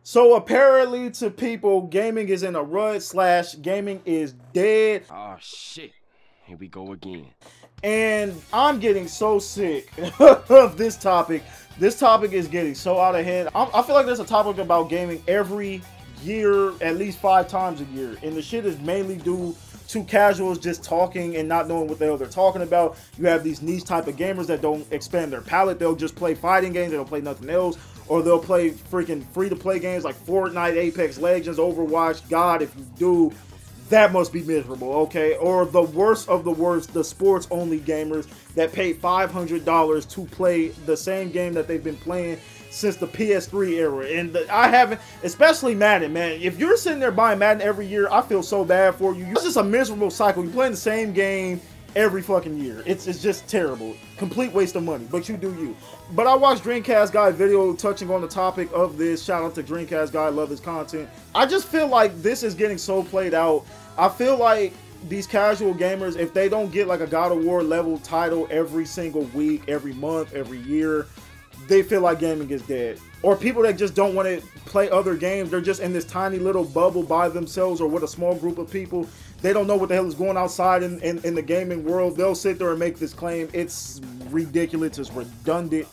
So apparently to people, gaming is in a rut slash gaming is dead. Oh shit. Here we go again. And I'm getting so sick of this topic. This topic is getting so out of hand. I feel like there's a topic about gaming every year, at least 5 times a year. And the shit is mainly due to casuals just talking and not knowing what the hell they're talking about. You have these niche type of gamers that don't expand their palette. They'll just play fighting games. They don't play nothing else. Or they'll play freaking free-to-play games like Fortnite, Apex Legends, Overwatch. God, if you do, that must be miserable, okay? Or the worst of the worst, the sports-only gamers that paid $500 to play the same game that they've been playing since the PS3 era. And I haven't, especially Madden, man. If you're sitting there buying Madden every year, I feel so bad for you. It's just a miserable cycle. You're playing the same game every fucking year. It's just terrible. Complete waste of money, but you do you. But I watched Dreamcast Guy video touching on the topic of this. Shout out to Dreamcast Guy, love his content. I just feel like this is getting so played out. I feel like these casual gamers, if they don't get like a God of War level title every single week, every month, every year, they feel like gaming is dead. Or people that just don't want to play other games, they're just in this tiny little bubble by themselves or with a small group of people. They don't know what the hell is going outside in the gaming world. They'll sit there and make this claim. It's ridiculous. It's redundant.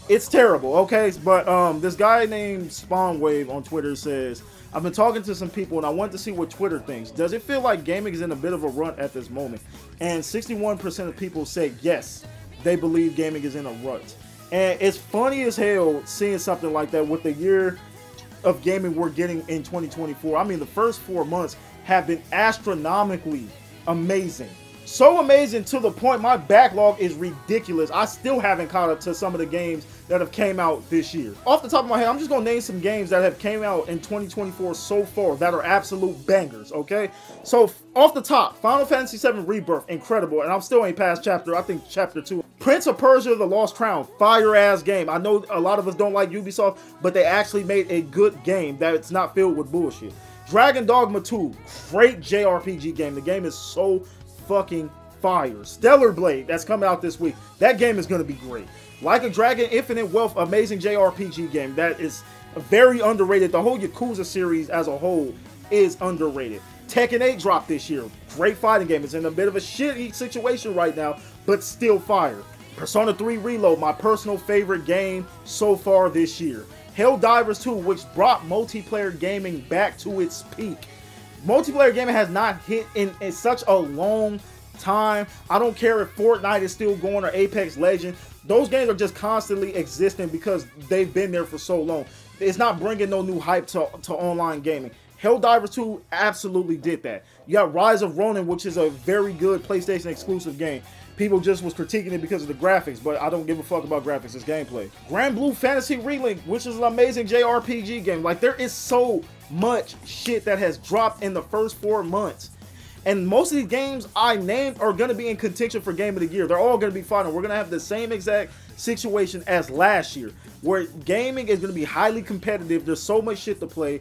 It's terrible, okay? But this guy named Spawnwave on Twitter says, I've been talking to some people and I want to see what Twitter thinks. Does it feel like gaming is in a bit of a rut at this moment? And 61% of people say yes, they believe gaming is in a rut. And it's funny as hell seeing something like that with the year of gaming we're getting in 2024. I mean, the first 4 months have been astronomically amazing. So amazing to the point my backlog is ridiculous. I still haven't caught up to some of the games that have came out this year. Off the top of my head, I'm just gonna name some games that have came out in 2024 so far that are absolute bangers, okay? So off the top, Final Fantasy VII Rebirth, incredible, and I'm still ain't past I think chapter 2. Prince of Persia: The Lost Crown, fire ass game. I know a lot of us don't like Ubisoft, but they actually made a good game that's not filled with bullshit. Dragon Dogma 2, great JRPG game. The game is so fucking fire. Stellar Blade, that's coming out this week. That game is going to be great. Like a Dragon: Infinite Wealth, amazing JRPG game. That is very underrated. The whole Yakuza series as a whole is underrated. Tekken 8 dropped this year. Great fighting game. It's in a bit of a shitty situation right now, but still fire. Persona 3 Reload, my personal favorite game so far this year. Helldivers 2, which brought multiplayer gaming back to its peak. Multiplayer gaming has not hit in such a long time. I don't care if Fortnite is still going or Apex Legends. Those games are just constantly existing because they've been there for so long. It's not bringing no new hype to online gaming. Helldivers 2 absolutely did that. You got Rise of Ronin, which is a very good PlayStation exclusive game. People just was critiquing it because of the graphics, but I don't give a fuck about graphics. It's gameplay. Grand Blue Fantasy Relink, which is an amazing JRPG game. Like, there is so much shit that has dropped in the first 4 months. And most of these games I named are going to be in contention for Game of the Year. They're all going to be final. We're going to have the same exact situation as last year, where gaming is going to be highly competitive. There's so much shit to play.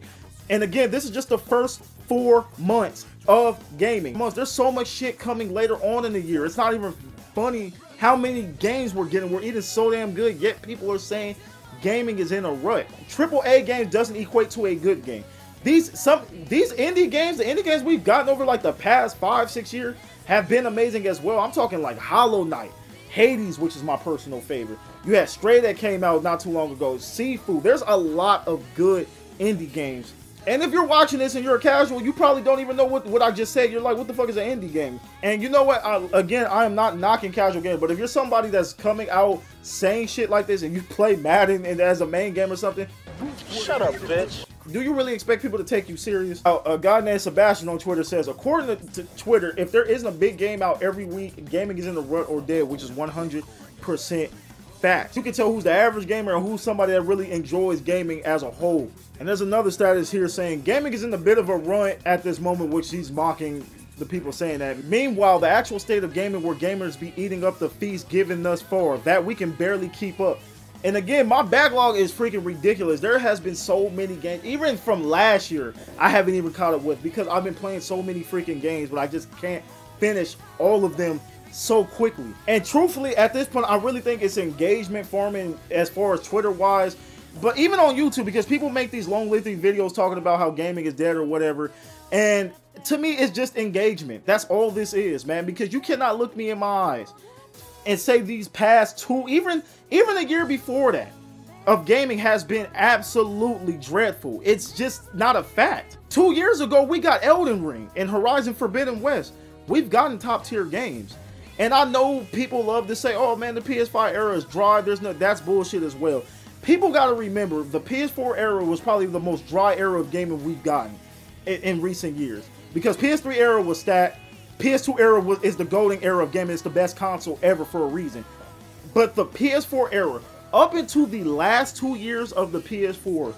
And again, this is just the first 4 months of gaming. There's so much shit coming later on in the year. It's not even funny how many games we're getting. We're eating so damn good, yet people are saying gaming is in a rut. AAA games doesn't equate to a good game. These indie games, the indie games we've gotten over like the past 5-6 years have been amazing as well. I'm talking like Hollow Knight, Hades, which is my personal favorite. You had Stray that came out not too long ago, Sifu. There's a lot of good indie games. And if you're watching this and you're a casual, you probably don't even know what I just said. You're like, what the fuck is an indie game? And you know what? Again, I am not knocking casual games, but if you're somebody that's coming out saying shit like this and you play Madden and as a main game or something, shut up, bitch. Do you really expect people to take you serious? A guy named Sebastian on Twitter says, according to Twitter, if there isn't a big game out every week, gaming is in the rut or dead, which is 100% fact. You can tell who's the average gamer and who's somebody that really enjoys gaming as a whole. And there's another status here saying gaming is in a bit of a run at this moment, which he's mocking the people saying that. Meanwhile, the actual state of gaming where gamers be eating up the feast given thus far, that we can barely keep up. And again, my backlog is freaking ridiculous. There has been so many games, even from last year, I haven't even caught up with because I've been playing so many freaking games, but I just can't finish all of them so quickly. And truthfully, at this point, I really think it's engagement farming as far as Twitter wise. But even on YouTube, because people make these long lengthy videos talking about how gaming is dead or whatever, and to me it's just engagement. That's all this is, man, because you cannot look me in my eyes and say these past two, even a year before that, of gaming has been absolutely dreadful. It's just not a fact. 2 years ago, we got Elden Ring and Horizon Forbidden West. We've gotten top tier games. And I know people love to say, oh man, the PS5 era is dry. That's bullshit as well. People got to remember, the PS4 era was probably the most dry era of gaming we've gotten in recent years. Because PS3 era was stat. PS2 era is the golden era of gaming. It's the best console ever for a reason. But the PS4 era, up into the last 2 years of the PS4,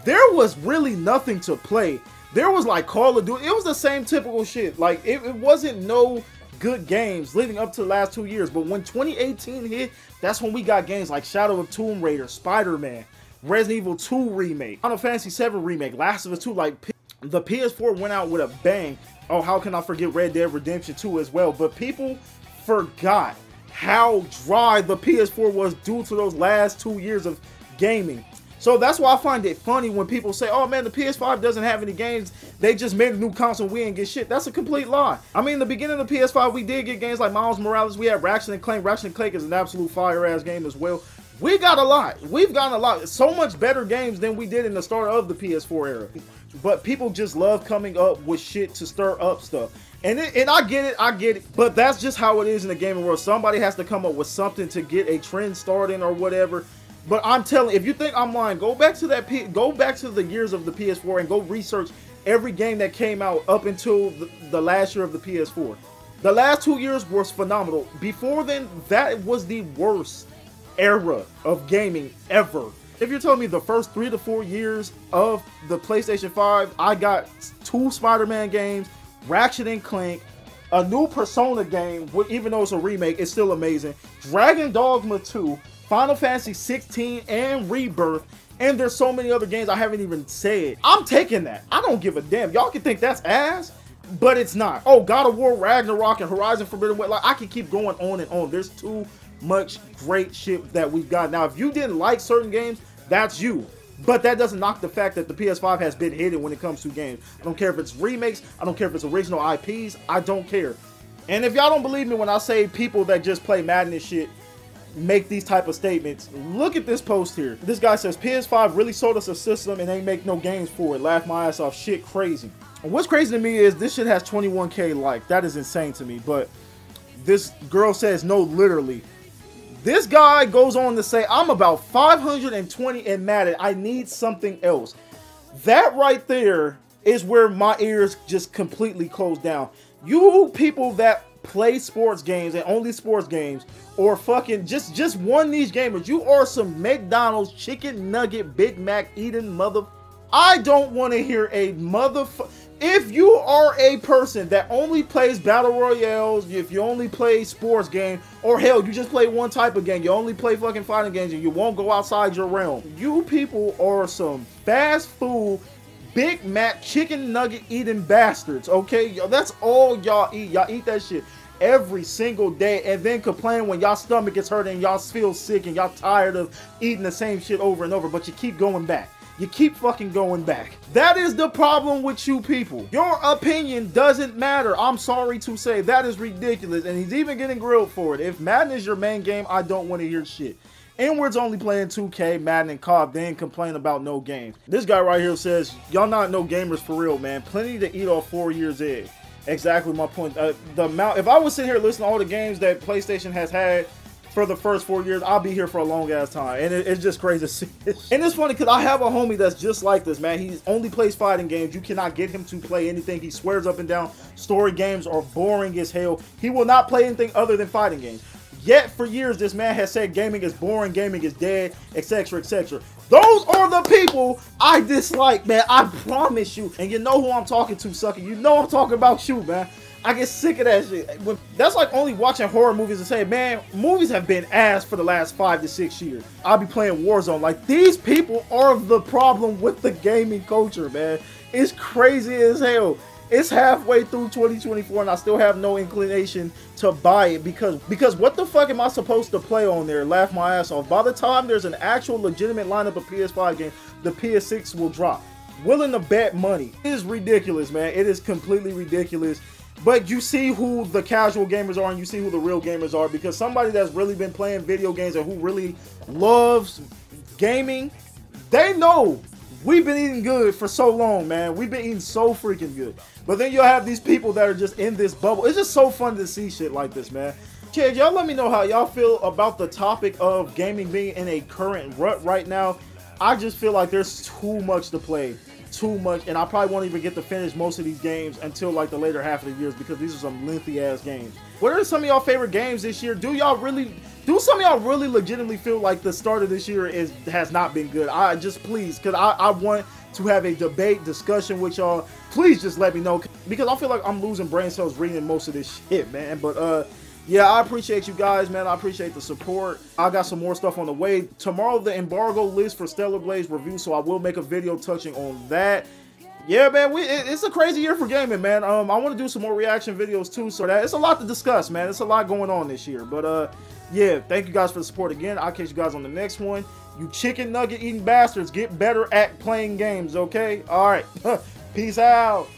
there was really nothing to play. There was like Call of Duty. It was the same typical shit. Like, it wasn't no good games leading up to the last 2 years. But when 2018 hit, that's when we got games like Shadow of Tomb Raider, Spider-Man, Resident Evil 2 Remake, Final Fantasy 7 Remake, Last of Us 2. Like, the PS4 went out with a bang. Oh, how can I forget Red Dead Redemption 2 as well? But people forgot how dry the PS4 was due to those last 2 years of gaming. So that's why I find it funny when people say, oh man, the PS5 doesn't have any games. They just made a new console, we didn't get shit. That's a complete lie. I mean, in the beginning of the PS5, we did get games like Miles Morales. We had Ratchet & Clank. Ratchet & Clank is an absolute fire-ass game as well. We got a lot. We've gotten a lot. So much better games than we did in the start of the PS4 era. But people just love coming up with shit to stir up stuff. And I get it. But that's just how it is in the gaming world. Somebody has to come up with something to get a trend started or whatever. But I'm telling, if you think I'm lying, go back to the years of the PS4 and go research every game that came out up until the last year of the PS4. The last 2 years was phenomenal. Before then, that was the worst era of gaming ever. If you're telling me the first 3 to 4 years of the PlayStation 5, I got 2 Spider-Man games, Ratchet & Clank, a new Persona game, even though it's a remake, it's still amazing, Dragon Dogma 2, Final Fantasy 16 and Rebirth, and there's so many other games I haven't even said. I'm taking that. I don't give a damn. Y'all can think that's ass, but it's not. Oh, God of War, Ragnarok, and Horizon Forbidden West. Like, I can keep going on and on. There's too much great shit that we've got. Now, if you didn't like certain games, that's you. But that doesn't knock the fact that the PS5 has been hidden when it comes to games. I don't care if it's remakes. I don't care if it's original IPs. I don't care. And if y'all don't believe me when I say people that just play Madden and shit make these type of statements, look at this post here. This guy says, PS5 really sold us a system and ain't make no games for it. Laugh my ass off. Shit crazy. And what's crazy to me is this shit has 21K likes. That is insane to me. But this girl says, no, literally. This guy goes on to say, I'm about 520 in Madden. I need something else. That right there is where my ears just completely close down. You people that play sports games and only sports games, or fucking just one niche gamers, you are some McDonald's chicken nugget Big Mac eating mother. I don't want to hear a motherfucker. If you are a person that only plays battle royales, if you only play sports game, or hell, you just play one type of game, you only play fucking fighting games and you won't go outside your realm, you people are some fast food Big Mac chicken nugget eating bastards, okay? That's all y'all eat. Y'all eat that shit every single day and then complain when y'all stomach gets hurt and y'all feel sick and y'all tired of eating the same shit over and over, but you keep going back. You keep fucking going back. That is the problem with you people. Your opinion doesn't matter. I'm sorry to say. That is ridiculous. And he's even getting grilled for it. If Madden is your main game, I don't want to hear shit. Inward's only playing 2K, Madden, and COD. They ain't complain about no games. This guy right here says, y'all not no gamers for real, man. Plenty to eat off 4 years egg. Exactly my point. The amount, if I was sitting here listening to all the games that PlayStation has had for the first 4 years, I'll be here for a long ass time. And it's just crazy to see it. And it's funny because I have a homie that's just like this, man. He only plays fighting games. You cannot get him to play anything. He swears up and down story games are boring as hell. He will not play anything other than fighting games. Yet for years, this man has said gaming is boring, gaming is dead, etc., etc. Those are the people I dislike, man. I promise you. And you know who I'm talking to, sucker. You know I'm talking about you, man. I get sick of that shit. That's like only watching horror movies and say, man, movies have been ass for the last 5 to 6 years. I'll be playing Warzone. Like, these people are the problem with the gaming culture, man. It's crazy as hell. It's halfway through 2024 and I still have no inclination to buy it because what the fuck am I supposed to play on there? Laugh my ass off. By the time there's an actual legitimate lineup of PS5 games, the PS6 will drop. Willing to bet money. It is ridiculous, man. It is completely ridiculous. But you see who the casual gamers are and you see who the real gamers are, because somebody that's really been playing video games and who really loves gaming, they know we've been eating good for so long, man. We've been eating so freaking good. But then you'll have these people that are just in this bubble. It's just so fun to see shit like this, man. Kids, y'all let me know how y'all feel about the topic of gaming being in a current rut right now. I just feel like there's too much to play. Too much, and I probably won't even get to finish most of these games until like the later half of the years, because these are some lengthy ass games. What are some of y'all favorite games this year? Do some of y'all really legitimately feel like the start of this year has not been good? I just, please, because I want to have a debate discussion with y'all. Please just let me know, because I feel like I'm losing brain cells reading most of this shit, man. But yeah, I appreciate you guys, man. I appreciate the support. I got some more stuff on the way. Tomorrow, the embargo list for Stellar Blaze review, so I will make a video touching on that. Yeah, man, it's a crazy year for gaming, man. I want to do some more reaction videos, too, so that it's a lot to discuss, man. It's a lot going on this year. But, yeah, thank you guys for the support again. I'll catch you guys on the next one. You chicken nugget eating bastards, get better at playing games, okay? All right. Peace out.